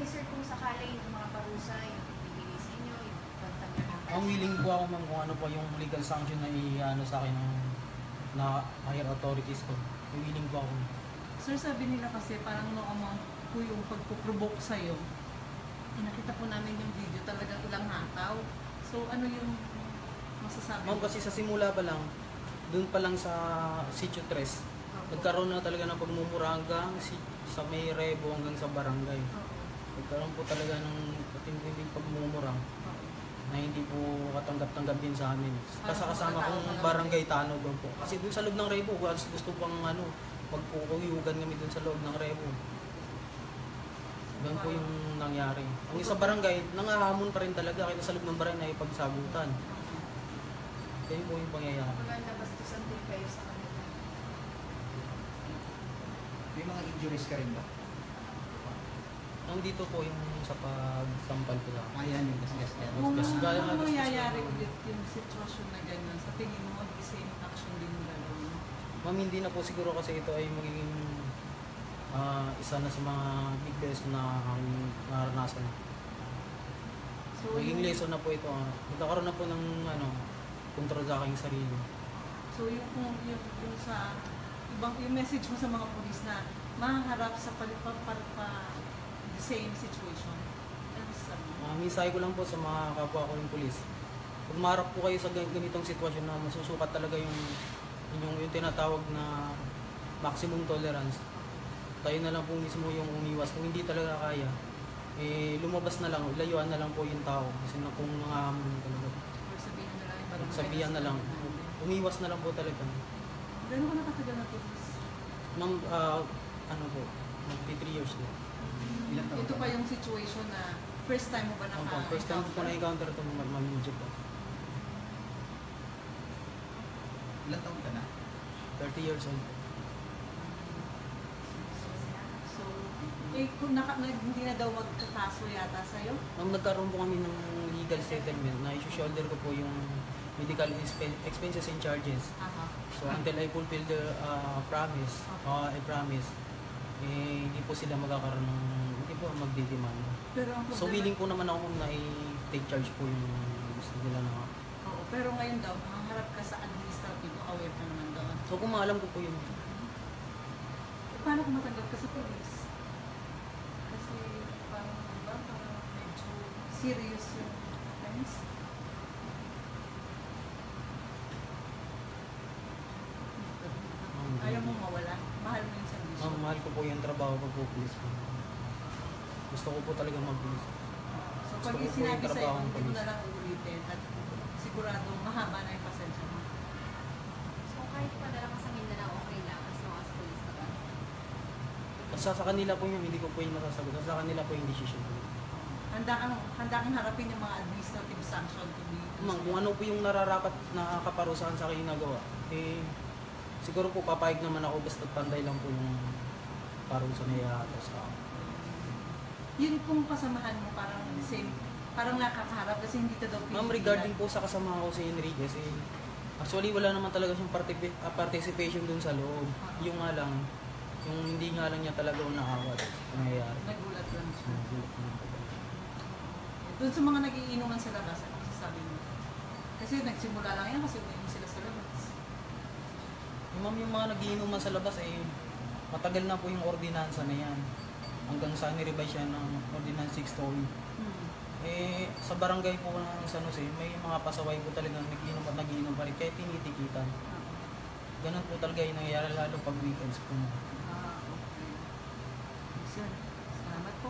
sir kung sakali yung mga parusa, yung bibigay sa inyo, yung pagtanggal ng Ang willing po ako ma'am kung ano po yung legal sanction na i-ano sa akin ng na higher authorities ko. Willing po ako. Sir, sabi nila kasi parang no amount po yung pagpuprovoke sa'yo. Nakita po namin yung video, talagang ilang hataw. So, ano yung masasabi Ma'am, kasi sa simula pa lang, dun pa lang sa Sitio 3, nagkaroon na talaga ng pagmumura hanggang sa may Rebo hanggang sa barangay. Nagkaroon po talaga ng patinding pagmumura na hindi po katanggap-tanggap din sa amin. Kasama kong barangay Tano doon po. Kasi doon sa loob ng Rebo, gusto pang magpukuyugan kami doon sa loob ng Rebo. Doon po yung nangyari. Ang isa barangay, nangahamon pa rin talaga kahit sa loob ng barangay na ipagsagutan. Kaya po yung pangyayari. Maganda bastusan din kayo sa kanila. May mga injuries ka rin ba? Nandito po yung sa pagsampal ko lang. Ayan yung gasgas yan. Kung Kasi gaya nga, ano gusto mangyayari ko- ulit yung sitwasyon na gano'n, sa tingin mo, the same action din yung gagawin mo? Ma'am, hindi na po siguro kasi ito ay magiging isa na sa mga big lesson na aming naranasan. So, Magiging lesson na po ito. Magkakaroon na po ng control sa aking sarili. So yung sa ibang yung message mo sa mga pulis na maharap sa the same situation. Ano sabi mo? Minsay ko lang po sa mga kapwa ko yung pulis. Pag maharap po kayo sa ganitong sitwasyon na masusukat talaga yung tinatawag na maximum tolerance, tayo na lang po mismo yung umiwas. Kung hindi talaga kaya, lumabas na lang, layuan na lang po yung tao. Kasi kung nangahamon talaga. Or sabihin na lang yung barangay. Sabihan na lang. Umiwas na lang po talaga. Gano'n ka nakatagal na pulis? Ma'am, po, magti 3 years na. Ilan taon Ito ka pa ba? yung situation na first time mo ba First time ko po na-encounter ito, mamidyo po. Ilan taon ka na? 30 years old. So, kung hindi na daw magkakaso yata sa'yo? Nung nagkaroon po kami ng legal settlement na i-shoulder ko po yung medical expenses and charges. Aha. So until I fulfill the promise, I promise, hindi po sila magkakaroon ng, hindi po magdidemand. Pero ang So willing po naman ako na i-take charge po yung gusto nila na. Oo, pero ngayon daw, makaharap ka sa administrative, aware ka naman doon. So kung maalam ko po yun. Paano kung matanggap ka sa police? Kasi parang, diba, parang medyo serious yung offense. Ayaw mo mawala. Mahal mo yung service. Mahal ko po yung trabaho pag po police po. Gusto ko po talaga mag-police. So gusto pag ko po sinabi yung sa'yo, trabaho ng hindi mo police. na lang uulitin at sigurado mahaba na yung pasensya mo. So kahit padala ka sa Mindanao, okay lang as long as police na ba? Kasi sa kanila po yung hindi ko po yung masasagot. Sa kanila po yung decision po. Handa kang harapin yung mga administrative sanction to be... Ma'am, kung ano po yung nararapat na kaparusahan sa akin yung nagawa, siguro po papayag naman ako basta panday lang po yung parusa na ihahato sa akin. Yun pong kasamahan mo parang same, parang nakakaharap kasi hindi ka daw Ma'am, regarding po sa kasama ko si Enriquez, actually wala naman talaga siyang participation dun sa loob. Yung nga lang, yung hindi nga lang niya talaga unaawat nangyayari. nagulat lang siya. Doon sa mga nagiinuman sa labas, ano sasabi mo? Kasi nagsimula lang yan kasi umiinom sila sa labas. Ma'am, yung mga nagiinuman sa labas matagal na po yung ordinansa na yan. Hanggang sa nirevise siya ng Ordinance 620. Sa barangay po ng San Jose, may mga pasaway po talagang nagiinom at nagiinom pa rin, kaya tinitikitan. Ganun po talaga yung nangyayari lalo pag weekends po. Okay. Sir, salamat po.